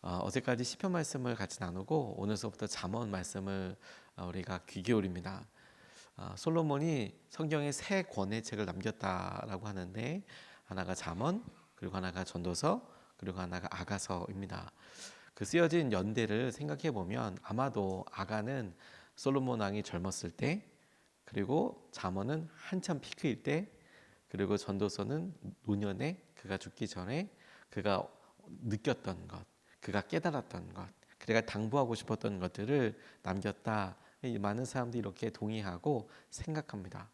어제까지 시편 말씀을 같이 나누고 오늘서부터 잠언 말씀을 우리가 귀 기울입니다. 솔로몬이 성경에 세 권의 책을 남겼다라고 하는데 하나가 잠언, 그리고 하나가 전도서, 그리고 하나가 아가서입니다. 그 쓰여진 연대를 생각해 보면 아마도 아가는 솔로몬 왕이 젊었을 때, 그리고 잠언은 한참 피크일 때, 그리고 전도서는 노년에 그가 죽기 전에 그가 느꼈던 것, 그가 깨달았던 것, 그가 당부하고 싶었던 것들을 남겼다. 많은 사람들이 이렇게 동의하고 생각합니다.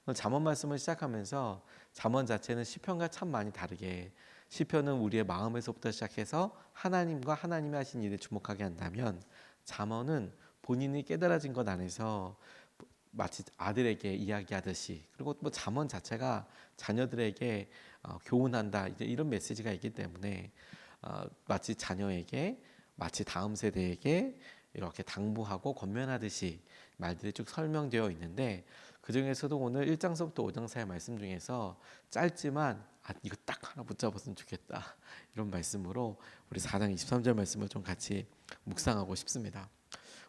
오늘 잠언 말씀을 시작하면서 잠언 자체는 시편과 참 많이 다르게, 시편은 우리의 마음에서부터 시작해서 하나님과 하나님이 하신 일에 주목하게 한다면, 잠언은 본인이 깨달아진 것 안에서 마치 아들에게 이야기하듯이, 그리고 뭐 잠언 자체가 자녀들에게 교훈한다, 이제 이런 메시지가 있기 때문에 마치 자녀에게, 마치 다음 세대에게 이렇게 당부하고 권면하듯이 말들이 쭉 설명되어 있는데, 그 중에서도 오늘 1장서부터 5장 사이의 말씀 중에서 짧지만 이거 딱 하나 붙잡았으면 좋겠다, 이런 말씀으로 우리 4장 23절 말씀을 좀 같이 묵상하고 싶습니다.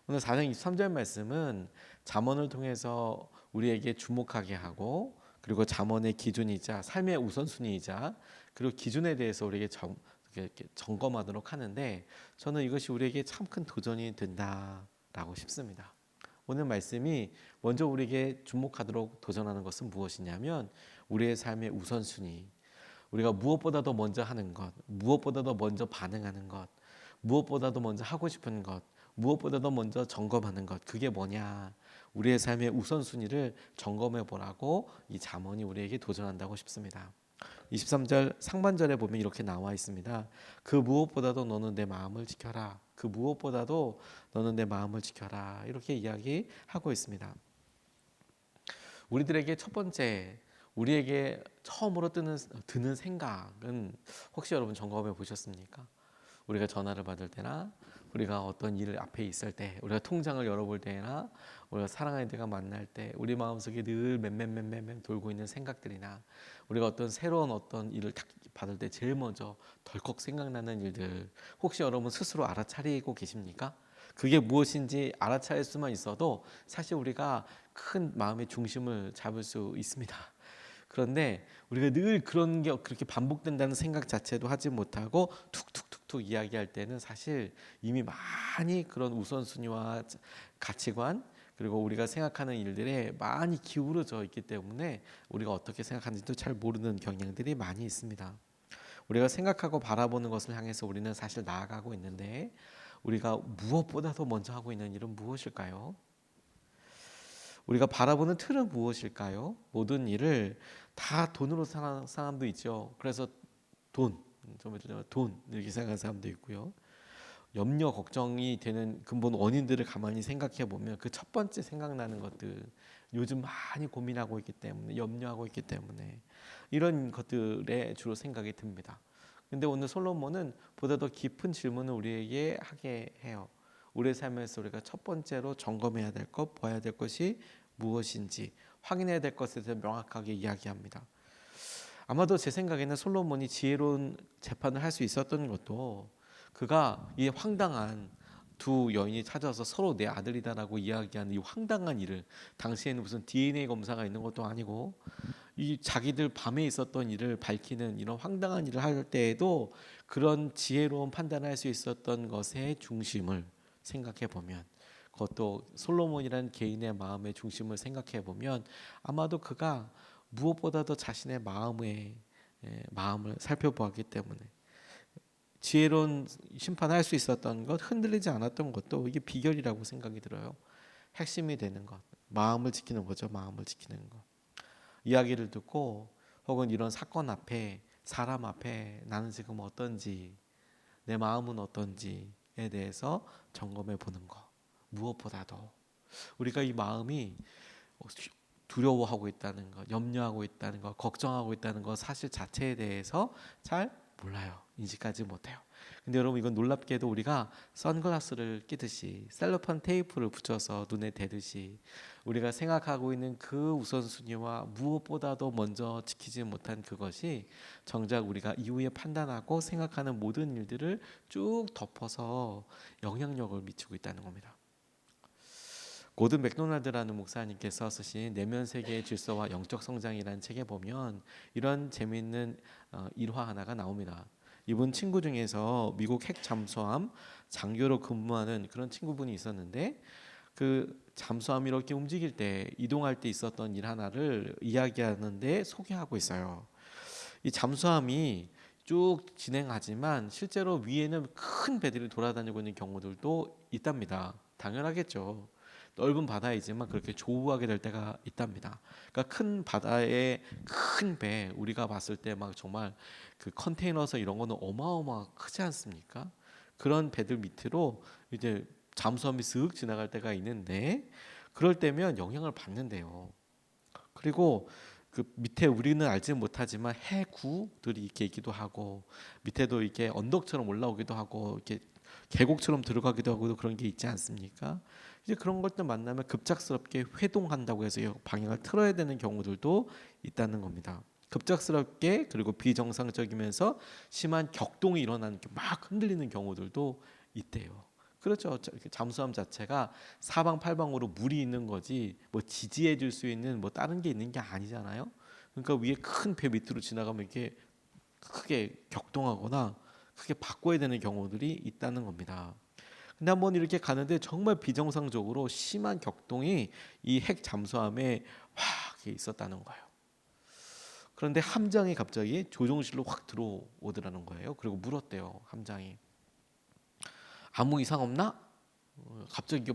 오늘 4장 23절 말씀은 잠언을 통해서 우리에게 주목하게 하고, 그리고 잠언의 기준이자 삶의 우선순위이자, 그리고 기준에 대해서 우리에게 이렇게 점검하도록 하는데, 저는 이것이 우리에게 참 큰 도전이 된다라고 싶습니다. 오늘 말씀이 먼저 우리에게 주목하도록 도전하는 것은 무엇이냐면, 우리의 삶의 우선순위, 우리가 무엇보다도 먼저 하는 것, 무엇보다도 먼저 반응하는 것, 무엇보다도 먼저 하고 싶은 것, 무엇보다도 먼저 점검하는 것, 그게 뭐냐, 우리의 삶의 우선순위를 점검해 보라고 이 잠언이 우리에게 도전한다고 싶습니다. 23절 상반절에 보면 이렇게 나와 있습니다. 그 무엇보다도 너는 내 마음을 지켜라. 그 무엇보다도 너는 내 마음을 지켜라. 이렇게 이야기하고 있습니다. 우리들에게 첫 번째, 우리에게 처음으로 드는 생각은 혹시 여러분 점검해 보셨습니까? 우리가 전화를 받을 때나, 우리가 어떤 일 앞에 있을 때, 우리가 통장을 열어볼 때나, 우리가 사랑하는 이들과 만날 때, 우리 마음속에 늘 맴맴 돌고 있는 생각들이나, 우리가 어떤 새로운 어떤 일을 딱 받을 때 제일 먼저 덜컥 생각나는 일들, 혹시 여러분 스스로 알아차리고 계십니까? 그게 무엇인지 알아차릴 수만 있어도 사실 우리가 큰 마음의 중심을 잡을 수 있습니다. 그런데 우리가 늘 그런 게 그렇게 반복된다는 생각 자체도 하지 못하고 툭툭툭툭 이야기할 때는 사실 이미 많이 그런 우선순위와 가치관, 그리고 우리가 생각하는 일들에 많이 기울어져 있기 때문에 우리가 어떻게 생각하는지도 잘 모르는 경향들이 많이 있습니다. 우리가 생각하고 바라보는 것을 향해서 우리는 사실 나아가고 있는데, 우리가 무엇보다도 먼저 하고 있는 일은 무엇일까요? 우리가 바라보는 틀은 무엇일까요? 모든 일을 다 돈으로 사는 사람도 있죠. 그래서 돈 이렇게 생각하는 사람도 있고요. 염려, 걱정이 되는 근본 원인들을 가만히 생각해 보면 그 첫 번째 생각나는 것들, 요즘 많이 고민하고 있기 때문에, 염려하고 있기 때문에 이런 것들에 주로 생각이 듭니다. 근데 오늘 솔로몬은 보다 더 깊은 질문을 우리에게 하게 해요. 우리의 삶에서 우리가 첫 번째로 점검해야 될 것, 봐야 될 것이 무엇인지, 확인해야 될 것에 대해서 명확하게 이야기합니다. 아마도 제 생각에는 솔로몬이 지혜로운 재판을 할 수 있었던 것도, 그가 이 황당한 두 여인이 찾아서 서로 내 아들이다라고 이야기하는 이 황당한 일을, 당시에는 무슨 DNA 검사가 있는 것도 아니고 이 자기들 밤에 있었던 일을 밝히는 이런 황당한 일을 할 때에도 그런 지혜로운 판단을 할 수 있었던 것의 중심을 생각해 보면, 그것도 솔로몬이라는 개인의 마음의 중심을 생각해 보면, 아마도 그가 무엇보다도 자신의 마음을 살펴보았기 때문에 지혜로운 심판을 할 수 있었던 것, 흔들리지 않았던 것도 이게 비결이라고 생각이 들어요. 핵심이 되는 것, 마음을 지키는 거죠. 마음을 지키는 것. 이야기를 듣고 혹은 이런 사건 앞에, 사람 앞에 나는 지금 어떤지, 내 마음은 어떤지에 대해서 점검해 보는 것. 무엇보다도 우리가 이 마음이 두려워하고 있다는 것, 염려하고 있다는 것, 걱정하고 있다는 것 사실 자체에 대해서 잘 몰라요. 인식하지 못해요. 근데 여러분 이건 놀랍게도 우리가 선글라스를 끼듯이 셀로판 테이프를 붙여서 눈에 대듯이 우리가 생각하고 있는 그 우선순위와 무엇보다도 먼저 지키지 못한 그것이 정작 우리가 이후에 판단하고 생각하는 모든 일들을 쭉 덮어서 영향력을 미치고 있다는 겁니다. 고든 맥도날드라는 목사님께서 쓰신 내면 세계의 질서와 영적 성장이라는 책에 보면 이런 재미있는 일화 하나가 나옵니다. 이분 친구 중에서 미국 핵 잠수함 장교로 근무하는 그런 친구분이 있었는데 그 잠수함이 이렇게 움직일 때 이동할 때 있었던 일 하나를 이야기하는데 소개하고 있어요. 이 잠수함이 쭉 진행하지만 실제로 위에는 큰 배들이 돌아다니고 있는 경우들도 있답니다. 당연하겠죠. 넓은 바다이지만 그렇게 조우하게 될 때가 있답니다. 그러니까 큰 바다에 큰 배, 우리가 봤을 때 막 정말 그 컨테이너선 이런 거는 어마어마 크지 않습니까? 그런 배들 밑으로 이제 잠수함이 쓱 지나갈 때가 있는데 그럴 때면 영향을 받는데요. 그리고 그 밑에 우리는 알지 못하지만 해구들이 이렇게 있기도 하고 밑에도 이렇게 언덕처럼 올라오기도 하고 이렇게 계곡처럼 들어가기도 하고 그런 게 있지 않습니까? 이제 그런 것들 만나면 급작스럽게 회동한다고 해서 방향을 틀어야 되는 경우들도 있다는 겁니다. 급작스럽게 그리고 비정상적이면서 심한 격동이 일어나는 막 흔들리는 경우들도 있대요. 그렇죠. 잠수함 자체가 사방팔방으로 물이 있는 거지 뭐 지지해 줄 수 있는 뭐 다른 게 있는 게 아니잖아요. 그러니까 위에 큰 배 밑으로 지나가면 이렇게 크게 격동하거나 크게 바꿔야 되는 경우들이 있다는 겁니다. 근데 한번 이렇게 가는데 정말 비정상적으로 심한 격동이 이 핵 잠수함에 확 있었다는 거예요. 그런데 함장이 갑자기 조종실로 확 들어오더라는 거예요. 그리고 물었대요. 함장이 아무 이상 없나? 갑자기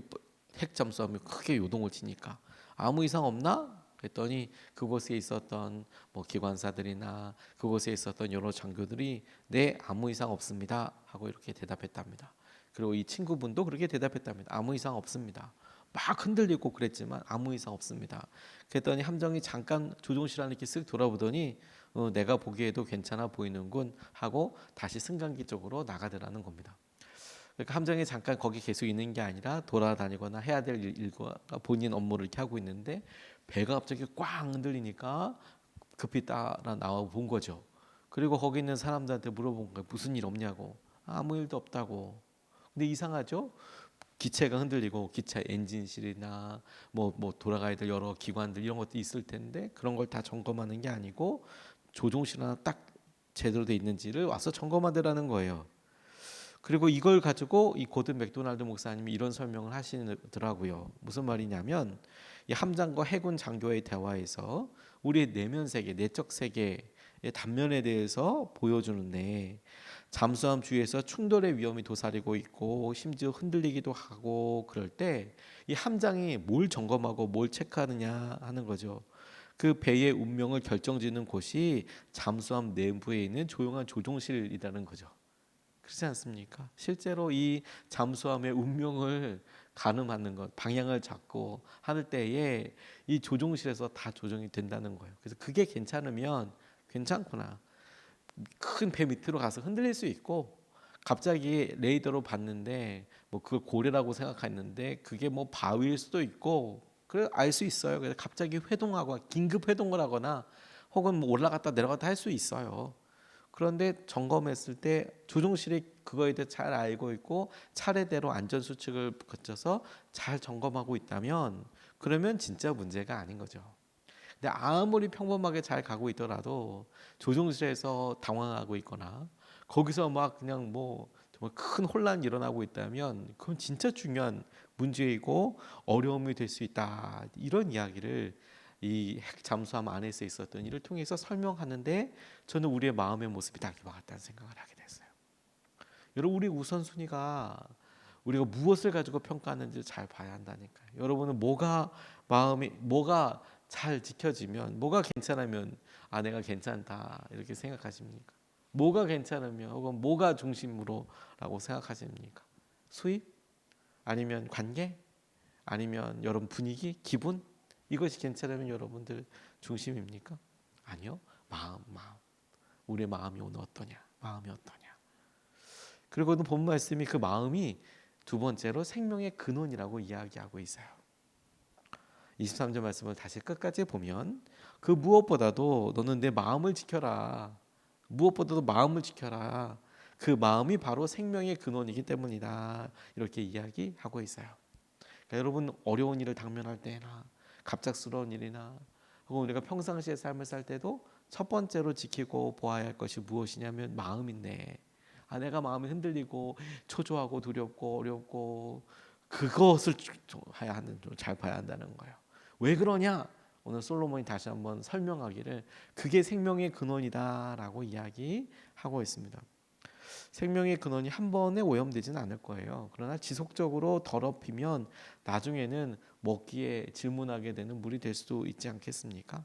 핵 잠수함이 크게 요동을 치니까 아무 이상 없나? 그랬더니 그곳에 있었던 뭐 기관사들이나 그곳에 있었던 여러 장교들이 네 아무 이상 없습니다 하고 이렇게 대답했답니다. 그리고 이 친구분도 그렇게 대답했답니다. 아무 이상 없습니다. 막 흔들리고 그랬지만 아무 이상 없습니다. 그랬더니 함정이 잠깐 조종실 안에 이렇게 쓱 돌아보더니 내가 보기에도 괜찮아 보이는군 하고 다시 승강기 쪽으로 나가더라는 겁니다. 그러니까 함정이 잠깐 거기 계속 있는 게 아니라 돌아다니거나 해야 될 일과 본인 업무를 이렇게 하고 있는데 배가 갑자기 꽝 흔들리니까 급히 따라 나와 본 거죠. 그리고 거기 있는 사람들한테 물어본 거예요. 무슨 일 없냐고. 아무 일도 없다고. 근데 이상하죠? 기체가 흔들리고 기차 엔진실이나 뭐 돌아가야 될 여러 기관들 이런 것도 있을 텐데 그런 걸 다 점검하는 게 아니고 조종실 하나 딱 제대로 돼 있는지를 와서 점검하더라는 거예요. 그리고 이걸 가지고 이 고든 맥도날드 목사님이 이런 설명을 하시더라고요. 무슨 말이냐면 이 함장과 해군 장교의 대화에서 우리의 내면 세계, 내적 세계의 단면에 대해서 보여주는데 잠수함 주위에서 충돌의 위험이 도사리고 있고 심지어 흔들리기도 하고 그럴 때 이 함장이 뭘 점검하고 뭘 체크하느냐 하는 거죠. 그 배의 운명을 결정짓는 곳이 잠수함 내부에 있는 조용한 조종실이라는 거죠. 그렇지 않습니까? 실제로 이 잠수함의 운명을 가늠하는 것, 방향을 잡고 할 때에 이 조종실에서 다 조정이 된다는 거예요. 그래서 그게 괜찮으면 괜찮구나. 큰 배 밑으로 가서 흔들릴 수 있고 갑자기 레이더로 봤는데 뭐 그걸 고래라고 생각했는데 그게 뭐 바위일 수도 있고 그래 알 수 있어요. 그래서 갑자기 회동하고 긴급 회동을 하거나 혹은 뭐 올라갔다 내려갔다 할 수 있어요. 그런데 점검했을 때 조종실이 그거에 대해 잘 알고 있고 차례대로 안전 수칙을 거쳐서 잘 점검하고 있다면 그러면 진짜 문제가 아닌 거죠. 근데 아무리 평범하게 잘 가고 있더라도 조종실에서 당황하고 있거나 거기서 막 그냥 뭐 정말 큰 혼란이 일어나고 있다면 그건 진짜 중요한 문제이고 어려움이 될 수 있다. 이런 이야기를 이 핵 잠수함 안에서 있었던 일을 통해서 설명하는데 저는 우리의 마음의 모습이 다 이와 같다는 생각을 하게 됐어요. 여러분 우리 우선순위가 우리가 무엇을 가지고 평가하는지 잘 봐야 한다니까요. 여러분은 뭐가 잘 지켜지면 뭐가 괜찮으면 아 내가 괜찮다 이렇게 생각하십니까? 뭐가 괜찮으면 혹은 뭐가 중심으로라고 생각하십니까? 수입? 아니면 관계? 아니면 여러분 분위기? 기분? 이것이 괜찮으면 여러분들 중심입니까? 아니요. 마음. 우리의 마음이 오늘 어떠냐? 마음이 어떠냐. 그리고도 본 말씀이 그 마음이 두 번째로 생명의 근원이라고 이야기하고 있어요. 23절 말씀을 다시 끝까지 보면 그 무엇보다도 너는 내 마음을 지켜라. 무엇보다도 마음을 지켜라. 그 마음이 바로 생명의 근원이기 때문이다. 이렇게 이야기하고 있어요. 그러니까 여러분 어려운 일을 당면할 때나 갑작스러운 일이나 혹은 우리가 평상시의 삶을 살 때도 첫 번째로 지키고 보아야 할 것이 무엇이냐면 마음인데 내가 마음이 흔들리고 초조하고 두렵고 어렵고 그것을 잘 봐야 한다는 거예요. 왜 그러냐? 오늘 솔로몬이 다시 한번 설명하기를 그게 생명의 근원이다라고 이야기하고 있습니다. 생명의 근원이 한 번에 오염되지는 않을 거예요. 그러나 지속적으로 더럽히면 나중에는 먹기에 질문하게 되는 물이 될 수도 있지 않겠습니까?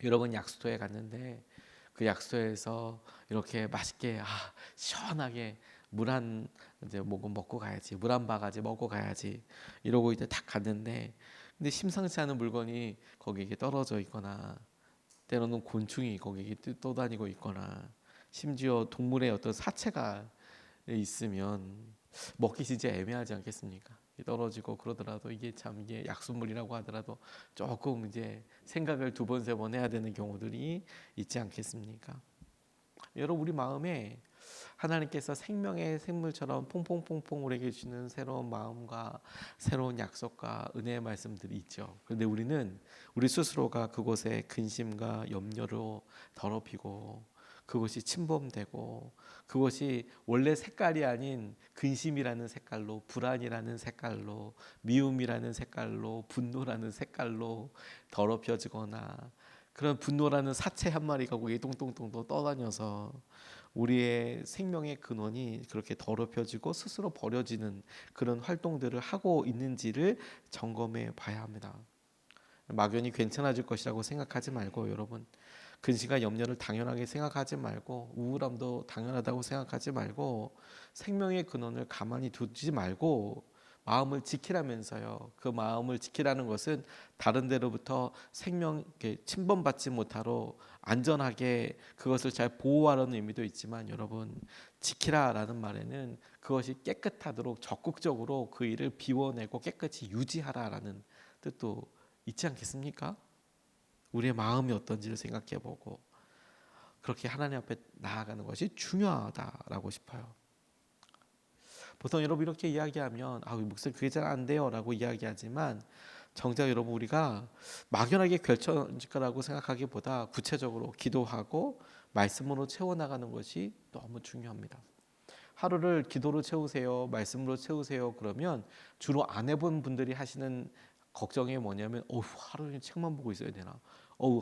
여러분 약수터에 갔는데 그 약수터에서 이렇게 맛있게 시원하게 물 한 이제 뭐고 먹고 가야지, 물 한 바가지 먹고 가야지 이러고 이제 딱 갔는데 근데 심상치 않은 물건이 거기에 떨어져 있거나 때로는 곤충이 거기에 떠다니고 있거나 심지어 동물의 어떤 사체가 있으면 먹기 진짜 애매하지 않겠습니까? 떨어지고 그러더라도 이게 약수물이라고 하더라도 조금 이제 생각을 두 번 세 번 해야 되는 경우들이 있지 않겠습니까? 여러분 우리 마음에 하나님께서 생명의 샘물처럼 퐁퐁퐁퐁 우리에게 주시는 새로운 마음과 새로운 약속과 은혜의 말씀들이 있죠. 그런데 우리는 우리 스스로가 그곳에 근심과 염려로 더럽히고 그것이 침범되고 그것이 원래 색깔이 아닌 근심이라는 색깔로 불안이라는 색깔로 미움이라는 색깔로 분노라는 색깔로 더럽혀지거나 그런 분노라는 사체 한 마리가 거기에 똥똥똥 떠다녀서 우리의 생명의 근원이 그렇게 더럽혀지고 스스로 버려지는 그런 활동들을 하고 있는지를 점검해 봐야 합니다. 막연히 괜찮아질 것이라고 생각하지 말고 여러분 근심과 염려를 당연하게 생각하지 말고 우울함도 당연하다고 생각하지 말고 생명의 근원을 가만히 두지 말고 마음을 지키라면서요. 그 마음을 지키라는 것은 다른 데로부터 생명 침범받지 못하도록 안전하게 그것을 잘 보호하라는 의미도 있지만 여러분 지키라라는 말에는 그것이 깨끗하도록 적극적으로 그 일을 비워내고 깨끗이 유지하라라는 뜻도 있지 않겠습니까? 우리의 마음이 어떤지를 생각해보고 그렇게 하나님 앞에 나아가는 것이 중요하다라고 싶어요. 보통 여러분 이렇게 이야기하면 목사님 그게 잘 안 돼요라고 이야기하지만 정작 여러분 우리가 막연하게 결정질 거라고 생각하기보다 구체적으로 기도하고 말씀으로 채워나가는 것이 너무 중요합니다. 하루를 기도로 채우세요, 말씀으로 채우세요 그러면 주로 안 해본 분들이 하시는 걱정이 뭐냐면 하루 종일 책만 보고 있어야 되나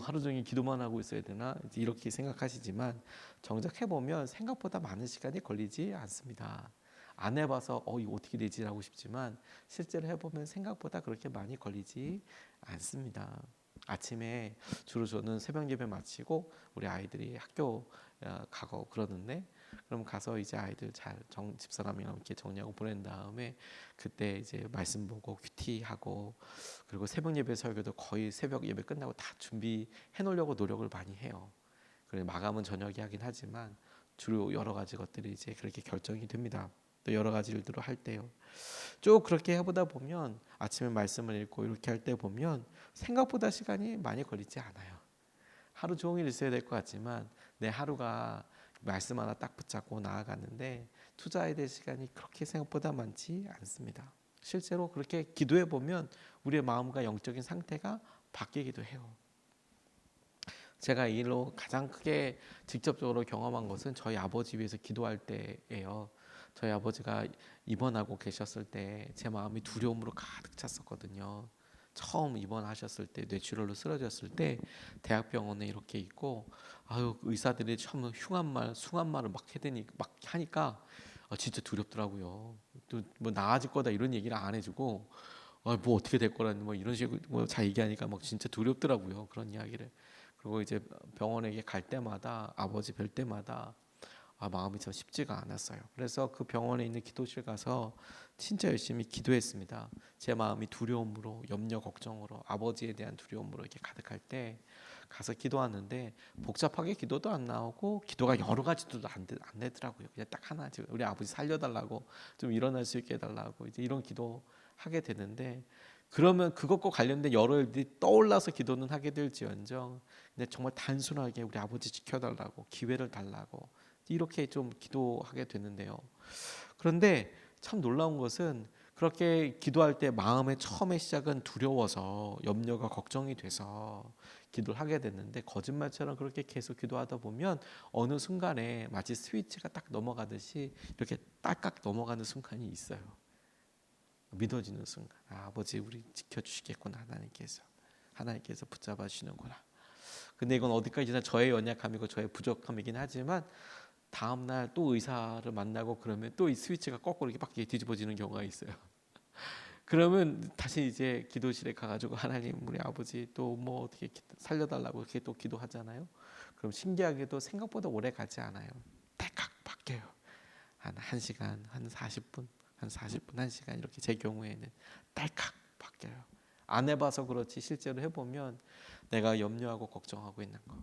하루 종일 기도만 하고 있어야 되나 이렇게 생각하시지만 정작 해보면 생각보다 많은 시간이 걸리지 않습니다. 안 해봐서 이거 어떻게 되지 하고 싶지만 실제로 해보면 생각보다 그렇게 많이 걸리지 않습니다. 아침에 주로 저는 새벽 예배 마치고 우리 아이들이 학교 가고 그러는데 그럼 가서 이제 아이들 잘 집사람이랑 이렇게 정리하고 보낸 다음에 그때 이제 말씀 보고 큐티하고 그리고 새벽 예배 설교도 거의 새벽 예배 끝나고 다 준비해 놓으려고 노력을 많이 해요. 그래 마감은 저녁에 하긴 하지만 주로 여러 가지 것들이 이제 그렇게 결정이 됩니다. 또 여러 가지 일들을 할 때요. 쭉 그렇게 해보다 보면 아침에 말씀을 읽고 이렇게 할 때 보면 생각보다 시간이 많이 걸리지 않아요. 하루 종일 있어야 될 것 같지만 내 하루가 말씀 하나 딱 붙잡고 나아가는데 투자해야 될 시간이 그렇게 생각보다 많지 않습니다. 실제로 그렇게 기도해 보면 우리의 마음과 영적인 상태가 바뀌기도 해요. 제가 이 일로 가장 크게 직접적으로 경험한 것은 저희 아버지 위해서 기도할 때예요. 저희 아버지가 입원하고 계셨을 때 제 마음이 두려움으로 가득 찼었거든요. 처음 입원하셨을 때 뇌출혈로 쓰러졌을 때 대학병원에 이렇게 있고 의사들이 처음 숭한 말을 막 하니까 진짜 두렵더라고요. 또 뭐 나아질 거다 이런 얘기를 안 해주고 뭐 어떻게 될 거라는 뭐 이런 식으로 잘 얘기하니까 막 진짜 두렵더라고요. 그런 이야기를. 그리고 이제 병원에 갈 때마다 아버지 뵐 때마다 마음이 참 쉽지가 않았어요. 그래서 그 병원에 있는 기도실 가서 진짜 열심히 기도했습니다. 제 마음이 두려움으로 염려 걱정으로 아버지에 대한 두려움으로 이렇게 가득할 때 가서 기도하는데 복잡하게 기도도 안 나오고 기도가 여러 가지도 안 되더라고요. 그냥 딱 하나, 우리 아버지 살려달라고, 좀 일어날 수 있게 해달라고, 이제 이런 기도 하게 되는데, 그러면 그것과 관련된 여러 일들이 떠올라서 기도는 하게 될지언정, 근데 정말 단순하게 우리 아버지 지켜달라고, 기회를 달라고, 이렇게 좀 기도하게 되는데요. 그런데 참 놀라운 것은, 그렇게 기도할 때 마음의 처음의 시작은 두려워서, 염려가 걱정이 돼서 기도를 하게 됐는데, 거짓말처럼 그렇게 계속 기도하다 보면 어느 순간에 마치 스위치가 딱 넘어가듯이 이렇게 딸깍 넘어가는 순간이 있어요. 믿어지는 순간, 아버지 우리 지켜주시겠구나, 하나님께서 붙잡아 주시는구나. 근데 이건 어디까지나 저의 연약함이고 저의 부족함이긴 하지만, 다음날 또 의사를 만나고 그러면 또 이 스위치가 거꾸로 이렇게 바뀌게 뒤집어지는 경우가 있어요. 그러면 다시 이제 기도실에 가가지고, 하나님 우리 아버지 또 뭐 어떻게 살려달라고 이렇게 또 기도하잖아요. 그럼 신기하게도 생각보다 오래 가지 않아요. 딸깍 바뀌어요. 한 1시간, 한 40분, 1시간, 이렇게 제 경우에는 딸깍 바뀌어요. 안 해봐서 그렇지 실제로 해보면 내가 염려하고 걱정하고 있는 거.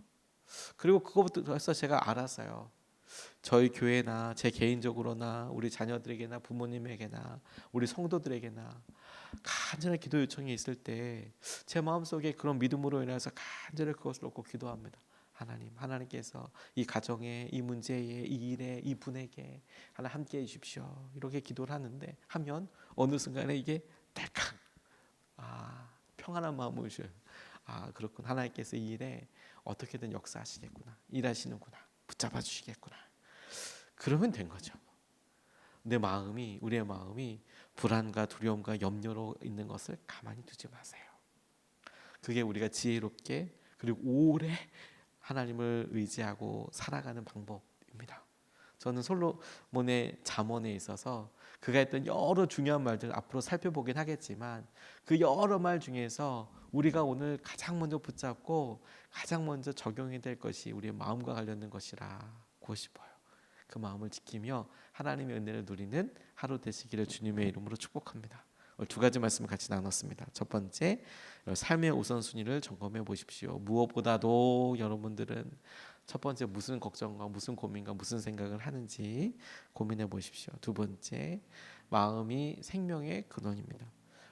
그리고 그거부터 해서 제가 알았어요. 저희 교회나 제 개인적으로나 우리 자녀들에게나 부모님에게나 우리 성도들에게나 간절한 기도 요청이 있을 때 제 마음속에 그런 믿음으로 인해서 간절히 그것을 놓고 기도합니다. 하나님께서 이 가정에, 이 문제에, 이 일에, 이 분에게 하나님 함께 해주십시오. 이렇게 기도를 하면 어느 순간에 이게 딸깍, 평안한 마음을 주셔요. 그렇군, 하나님께서 이 일에 어떻게든 역사하시겠구나, 일하시는구나, 붙잡아 주시겠구나. 그러면 된 거죠. 우리의 마음이 불안과 두려움과 염려로 있는 것을 가만히 두지 마세요. 그게 우리가 지혜롭게 그리고 오래 하나님을 의지하고 살아가는 방법입니다. 저는 솔로몬의 잠언에 있어서 그가 했던 여러 중요한 말들을 앞으로 살펴보긴 하겠지만, 그 여러 말 중에서 우리가 오늘 가장 먼저 붙잡고 가장 먼저 적용이 될 것이 우리의 마음과 관련된 것이라고 싶어요. 그 마음을 지키며 하나님의 은혜를 누리는 하루 되시기를 주님의 이름으로 축복합니다. 오늘 두 가지 말씀을 같이 나눴습니다. 첫 번째, 삶의 우선순위를 점검해 보십시오. 무엇보다도 여러분들은 첫 번째 무슨 걱정과 무슨 고민과 무슨 생각을 하는지 고민해 보십시오. 두 번째, 마음이 생명의 근원입니다.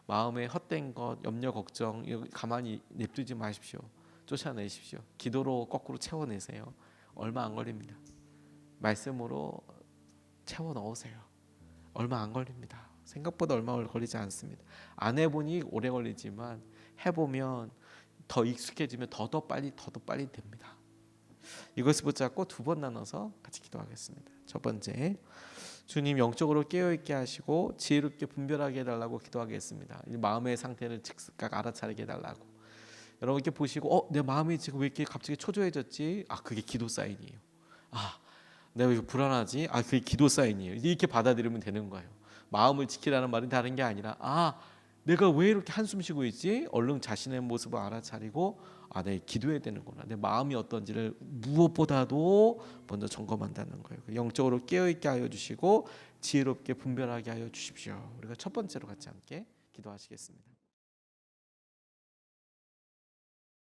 마음에 헛된 것, 염려, 걱정 가만히 냅두지 마십시오. 쫓아내십시오. 기도로 거꾸로 채워내세요. 얼마 안 걸립니다. 말씀으로 채워 넣으세요. 얼마 안 걸립니다. 생각보다 얼마 걸리지 않습니다. 안 해보니 오래 걸리지만 해보면 더 익숙해지면 더더 빨리 됩니다. 이것을 붙잡고 두 번 나눠서 같이 기도하겠습니다. 첫 번째, 주님 영적으로 깨어있게 하시고 지혜롭게 분별하게 해달라고 기도하겠습니다. 마음의 상태를 즉각 알아차리게 해달라고. 여러분 이렇게 보시고 내 마음이 지금 왜 이렇게 갑자기 초조해졌지? 그게 기도 사인이에요. 내가 왜 불안하지? 그게 기도 사인이에요. 이렇게 받아들이면 되는 거예요. 마음을 지키라는 말은 다른 게 아니라 내가 왜 이렇게 한숨 쉬고 있지? 얼른 자신의 모습을 알아차리고 내가 기도해야 되는구나. 내 마음이 어떤지를 무엇보다도 먼저 점검한다는 거예요. 영적으로 깨어있게 하여 주시고 지혜롭게 분별하게 하여 주십시오. 우리가 첫 번째로 같이 함께 기도하시겠습니다.